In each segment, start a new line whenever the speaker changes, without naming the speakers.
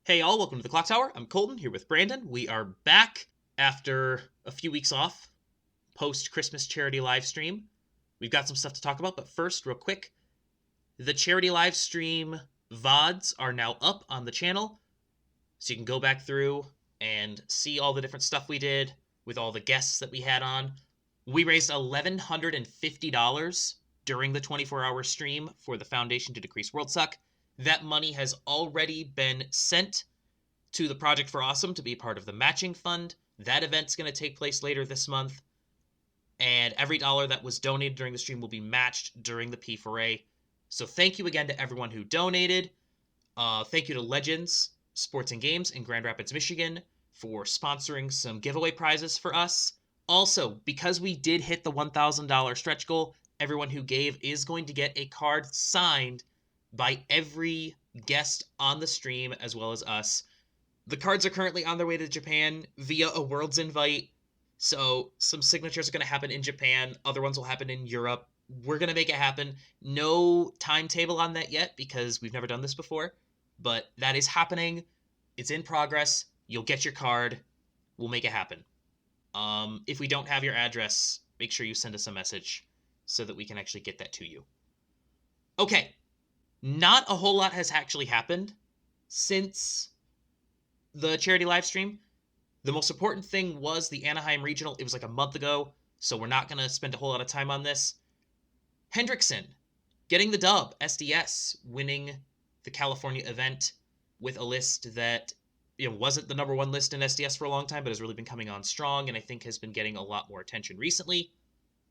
Hey all, welcome to the Clock Tower. I'm Colton here with Brandon. We are back after a few weeks off, post Christmas charity live stream. We've got some stuff to talk about, but first, real quick, the charity live stream VODs are now up on the channel, so you can go back through and see all the different stuff we did with all the guests that we had on. We raised $1,150 during the 24-hour stream for the Foundation to Decrease World Suck. That money has already been sent to the Project for Awesome to be part of the matching fund. That event's going to take place later this month. And every dollar that was donated during the stream will be matched during the P4A. So thank you again to everyone who donated. Thank you to Legends Sports and Games in Grand Rapids, Michigan for sponsoring some giveaway prizes for us. Also, because we did hit the $1,000 stretch goal, everyone who gave is going to get a card signed by every guest on the stream as well as us. The cards are currently on their way to Japan via a Worlds invite, so some signatures are going to happen in Japan, other ones will happen in Europe. We're going to make it happen. No timetable on that yet because we've never done this before, but that is happening. It's in progress. You'll get your card. We'll make it happen. If we don't have your address, make sure you send us a message so that we can actually get that to you. Okay. Not a whole lot has actually happened since the charity live stream. The most important thing was the Anaheim Regional. It was like a month ago, so we're not going to spend a whole lot of time on this. Hendrickson getting the dub, SDS winning the California event with a list that wasn't the number one list in SDS for a long time, but has really been coming on strong and I think has been getting a lot more attention recently.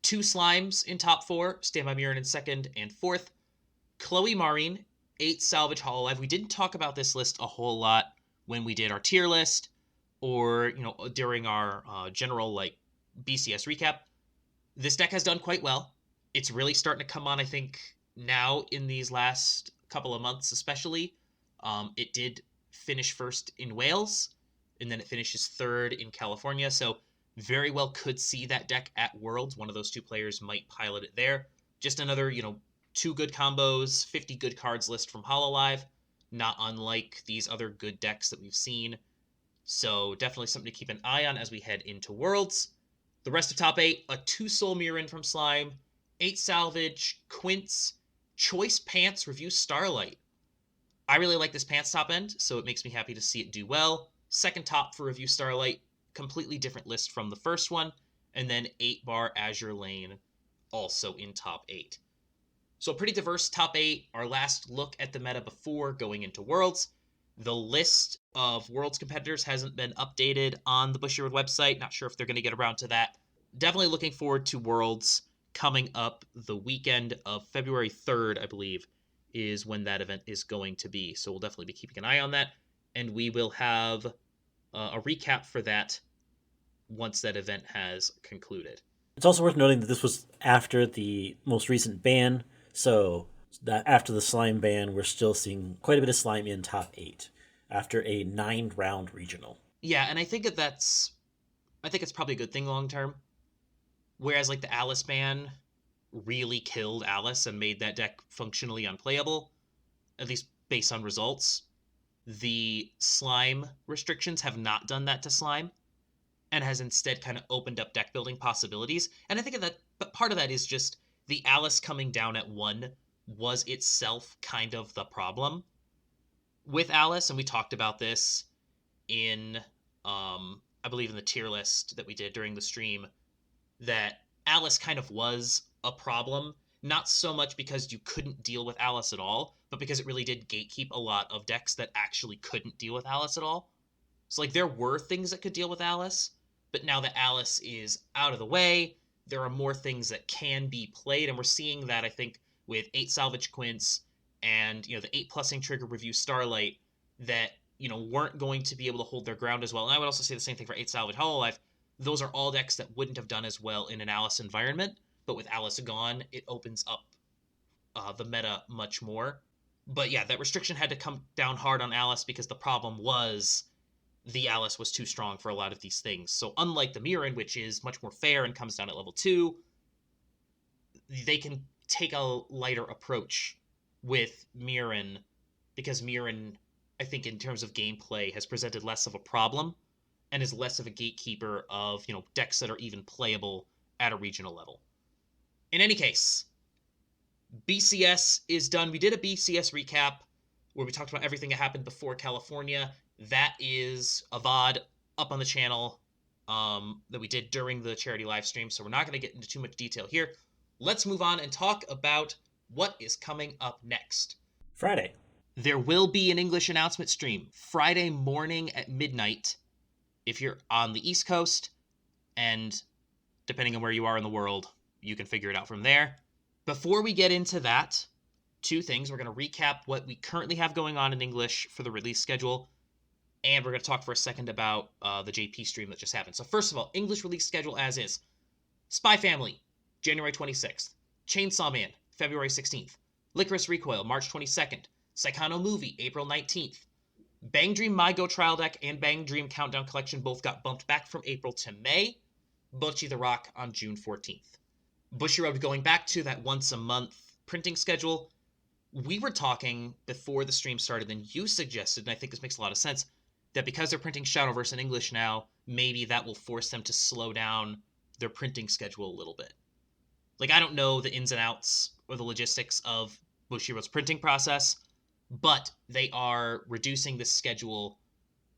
2 Slimes in top 4, Stand By Mirren in second and fourth. Chloe Maureen, 8 Salvage Hololive. We didn't talk about this list a whole lot when we did our tier list or, during our general, BCS recap. This deck has done quite well. It's really starting to come on, I think, now in these last couple of months especially. It did finish first in Wales, and then it finishes third in California, so very well could see that deck at Worlds. One of those two players might pilot it there. Just another, 2 good combos, 50 good cards list from Hololive, not unlike these other good decks that we've seen. So definitely something to keep an eye on as we head into Worlds. The rest of top 8, a 2 Soul Mirren from Slime, 8 Salvage, Quince, Choice Pants Review Starlight. I really like this Pants top end, so it makes me happy to see it do well. Second top for Review Starlight, completely different list from the first one. And then 8 Bar Azure Lane, also in top 8. So a pretty diverse top 8, our last look at the meta before going into Worlds. The list of Worlds competitors hasn't been updated on the Bushiroad website. Not sure if they're going to get around to that. Definitely looking forward to Worlds coming up the weekend of February 3rd, I believe, is when that event is going to be. So we'll definitely be keeping an eye on that. And we will have a recap for that once that event has concluded.
It's also worth noting that this was after the most recent ban, so that after the slime ban, we're still seeing quite a bit of slime in top 8 after a 9-round regional.
Yeah, and I think it's probably a good thing long term. Whereas the Alice ban really killed Alice and made that deck functionally unplayable, at least based on results. The slime restrictions have not done that to slime, and has instead kind of opened up deck building possibilities. And I think that but part of that is just the Alice coming down at 1 was itself kind of the problem with Alice, and we talked about this in I believe in the tier list that we did during the stream, that Alice kind of was a problem, not so much because you couldn't deal with Alice at all, but because it really did gatekeep a lot of decks that actually couldn't deal with Alice at all. So there were things that could deal with Alice, but now that Alice is out of the way, there are more things that can be played, and we're seeing that, I think, with 8 Salvage Quince and, the 8-plussing Trigger Review Starlight that, weren't going to be able to hold their ground as well. And I would also say the same thing for 8 Salvage Hololive. Those are all decks that wouldn't have done as well in an Alice environment, but with Alice gone, it opens up the meta much more. But yeah, that restriction had to come down hard on Alice because the problem was the Alice was too strong for a lot of these things. So unlike the Mirren, which is much more fair and comes down at level 2, they can take a lighter approach with Mirren because Mirren I think in terms of gameplay, has presented less of a problem and is less of a gatekeeper of, decks that are even playable at a regional level. In any case, BCS is done. We did a BCS recap where we talked about everything that happened before California. That is a VOD up on the channel that we did during the charity live stream, so we're not going to get into too much detail here. Let's move on and talk about what is coming up next.
Friday.
There will be an English announcement stream Friday morning at midnight if you're on the East Coast, and depending on where you are in the world, you can figure it out from there. Before we get into that, two things. We're going to recap what we currently have going on in English for the release schedule, and we're going to talk for a second about the JP stream that just happened. So first of all, English release schedule as is. Spy Family, January 26th. Chainsaw Man, February 16th. Licorice Recoil, March 22nd. Saikano Movie, April 19th. Bang Dream My Go Trial Deck and Bang Dream Countdown Collection both got bumped back from April to May. Bocchi the Rock on June 14th. Bushiroad going back to that once a month printing schedule. We were talking before the stream started, and you suggested, and I think this makes a lot of sense, that because they're printing Shadowverse in English now, maybe that will force them to slow down their printing schedule a little bit. Like, I don't know the ins and outs or the logistics of Bushiroad's printing process, but they are reducing the schedule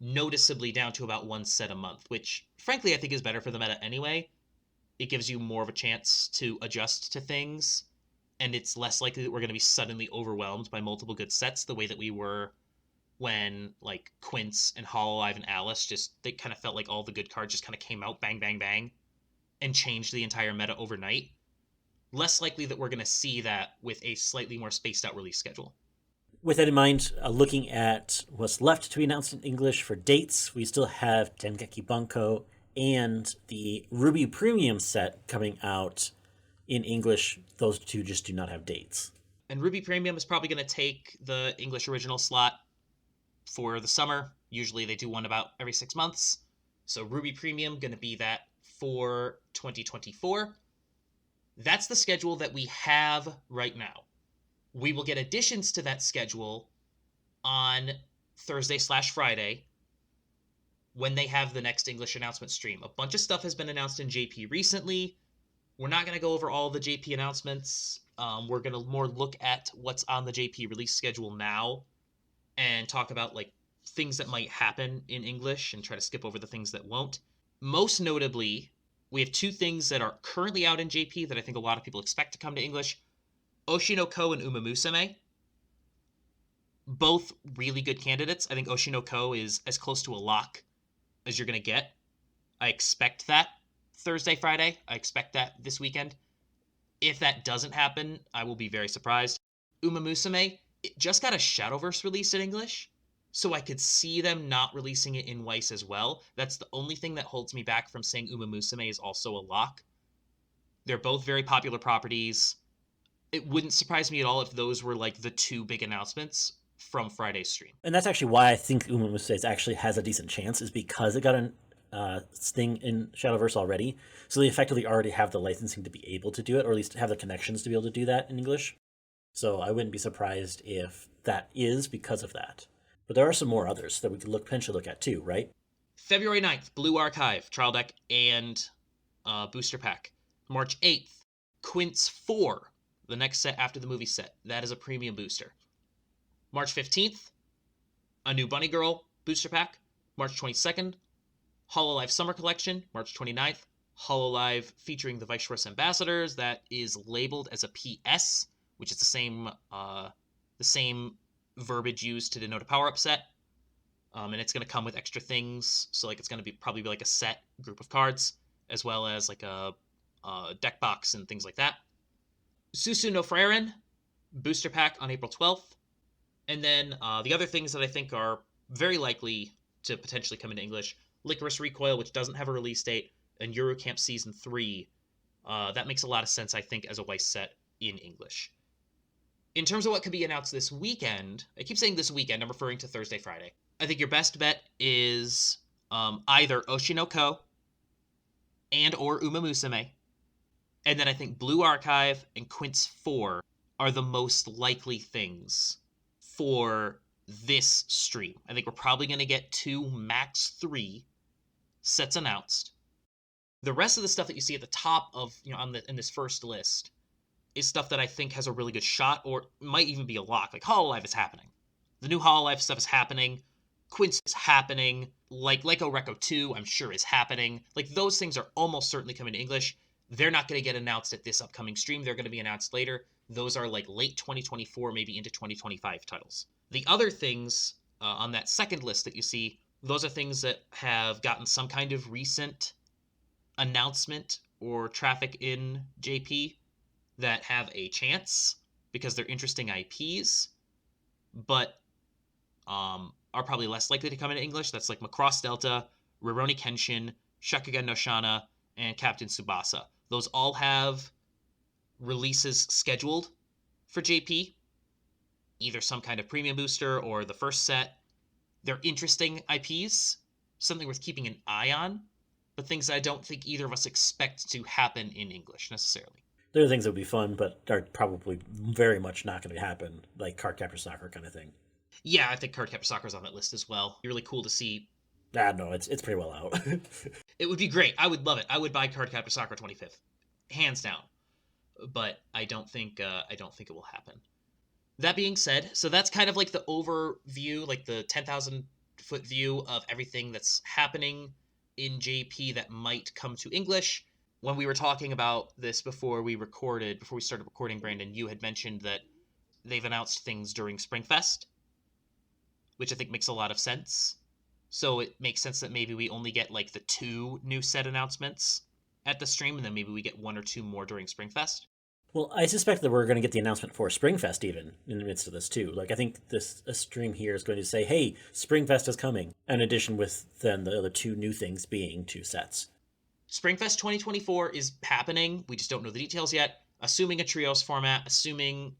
noticeably down to about one set a month, which, frankly, I think is better for the meta anyway. It gives you more of a chance to adjust to things, and it's less likely that we're going to be suddenly overwhelmed by multiple good sets the way that we were when, like, Quince and Hololive and Alice they kind of felt like all the good cards just kind of came out bang, bang, bang, and changed the entire meta overnight. Less likely that we're going to see that with a slightly more spaced out release schedule.
With that in mind, looking at what's left to be announced in English for dates, we still have Dengeki Bunko and the Ruby Premium set coming out in English. Those two just do not have dates.
And Ruby Premium is probably going to take the English original slot for the summer. Usually they do one about every 6 months. So Ruby Premium going to be that for 2024. That's the schedule that we have right now. We will get additions to that schedule on Thursday/Friday when they have the next English announcement stream. A bunch of stuff has been announced in JP recently. We're not going to go over all the JP announcements. We're going to more look at what's on the JP release schedule now and talk about like things that might happen in English and try to skip over the things that won't. Most notably, we have two things that are currently out in JP that I think a lot of people expect to come to English. Oshinoko and Uma Musume. Both really good candidates. I think Oshinoko is as close to a lock as you're going to get. I expect that Thursday, Friday. I expect that this weekend. If that doesn't happen, I will be very surprised. Uma Musume, it just got a Shadowverse release in English, so I could see them not releasing it in Weiss as well. That's the only thing that holds me back from saying Uma Musume is also a lock. They're both very popular properties. It wouldn't surprise me at all if those were like the two big announcements from Friday's stream.
And that's actually why I think Uma Musume actually has a decent chance, is because it got a thing in Shadowverse already. So they effectively already have the licensing to be able to do it, or at least have the connections to be able to do that in English. So I wouldn't be surprised if that is because of that. But there are some more others that we could potentially look at too, right?
February 9th, Blue Archive, Trial Deck, and Booster Pack. March 8th, Quince 4, the next set after the movie set. That is a premium booster. March 15th, a new Bunny Girl Booster Pack. March 22nd, Hololive Summer Collection. March 29th, Hololive featuring the Weiss Schwarz Ambassadors. That is labeled as a PS, which is the same verbiage used to denote a power-up set. And it's going to come with extra things. So like it's going to probably be like a set group of cards, as well as like a deck box and things like that. Susu no Frieren Booster Pack on April 12th. And then the other things that I think are very likely to potentially come into English, Licorice Recoil, which doesn't have a release date, and Eurocamp Season 3. That makes a lot of sense, I think, as a Weiss set in English. In terms of what could be announced this weekend, I keep saying this weekend, I'm referring to Thursday, Friday. I think your best bet is either Oshinoko and or Uma Musume. And then I think Blue Archive and Quince 4 are the most likely things for this stream. I think we're probably going to get 2, max 3 sets announced. The rest of the stuff that you see at the top of, in this first list is stuff that I think has a really good shot, or might even be a lock. Like Hololive is happening. The new Hololive stuff is happening. Quincy is happening. Like Reco 2, I'm sure is happening. Like those things are almost certainly coming to English. They're not going to get announced at this upcoming stream. They're going to be announced later. Those are like late 2024, maybe into 2025 titles. The other things on that second list that you see, those are things that have gotten some kind of recent announcement or traffic in JP that have a chance because they're interesting IPs, but are probably less likely to come into English. That's like Macross Delta, Rurouni Kenshin, Shakugan no Shana, and Captain Tsubasa. Those all have releases scheduled for JP, either some kind of premium booster or the first set. They're interesting IPs, something worth keeping an eye on, but things that I don't think either of us expect to happen in English necessarily.
There are things that would be fun, but are probably very much not going to happen, like Cardcaptor Soccer kind of thing.
Yeah, I think Cardcaptor Soccer is on that list as well. It'd be really cool to see.
No, it's pretty well out.
It would be great. I would love it. I would buy Cardcaptor Soccer 25th, hands down. But I don't think it will happen. That being said, so that's kind of like the overview, like the 10,000 foot view of everything that's happening in JP that might come to English. When we were talking about this before we started recording, Brandon, you had mentioned that they've announced things during Springfest, which I think makes a lot of sense. So it makes sense that maybe we only get like the 2 new set announcements at the stream, and then maybe we get 1 or 2 more during Springfest.
Well, I suspect that we're going to get the announcement for Springfest even in the midst of this too. Like I think a stream here is going to say, "Hey, Springfest is coming," in addition with then the other 2 new things being 2 sets.
Springfest 2024 is happening. We just don't know the details yet. Assuming a trios format, assuming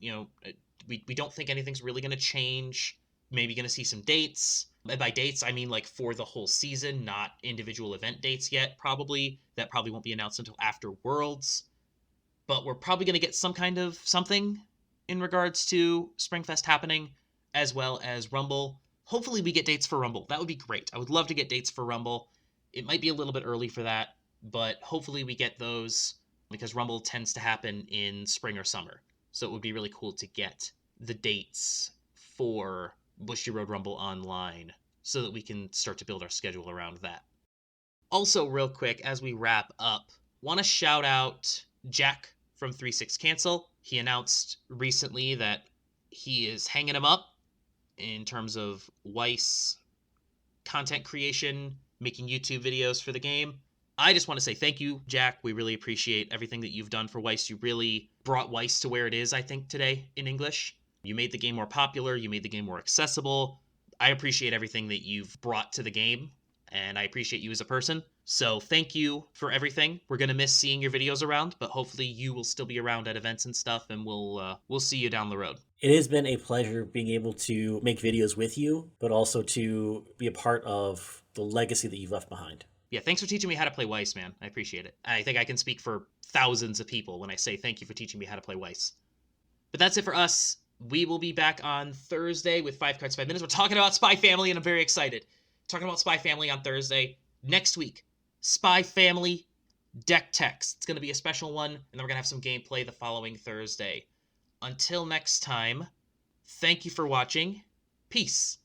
we don't think anything's really going to change. Maybe going to see some dates. By dates, I mean like for the whole season, not individual event dates yet, probably. That probably won't be announced until after Worlds. But we're probably going to get some kind of something in regards to Springfest happening, as well as Rumble. Hopefully we get dates for Rumble. That would be great. I would love to get dates for Rumble. It might be a little bit early for that, but hopefully we get those because Rumble tends to happen in spring or summer. So it would be really cool to get the dates for Bushiroad Rumble online so that we can start to build our schedule around that. Also, real quick, as we wrap up, want to shout out Jack from 36 Cancel. He announced recently that he is hanging him up in terms of Weiss content creation, making YouTube videos for the game. I just want to say thank you, Jack. We really appreciate everything that you've done for Weiss. You really brought Weiss to where it is, I think, today in English. You made the game more popular. You made the game more accessible. I appreciate everything that you've brought to the game, and I appreciate you as a person. So thank you for everything. We're going to miss seeing your videos around, but hopefully you will still be around at events and stuff, and we'll see you down the road.
It has been a pleasure being able to make videos with you, but also to be a part of the legacy that you've left behind.
Yeah, thanks for teaching me how to play Weiss, man. I appreciate it. I think I can speak for thousands of people when I say thank you for teaching me how to play Weiss. But that's it for us. We will be back on Thursday with 5 Cards, 5 Minutes. We're talking about Spy Family, and I'm very excited. Talking about Spy Family on Thursday. Next week, Spy Family Deck Text. It's going to be a special one, and then we're going to have some gameplay the following Thursday. Until next time, thank you for watching. Peace.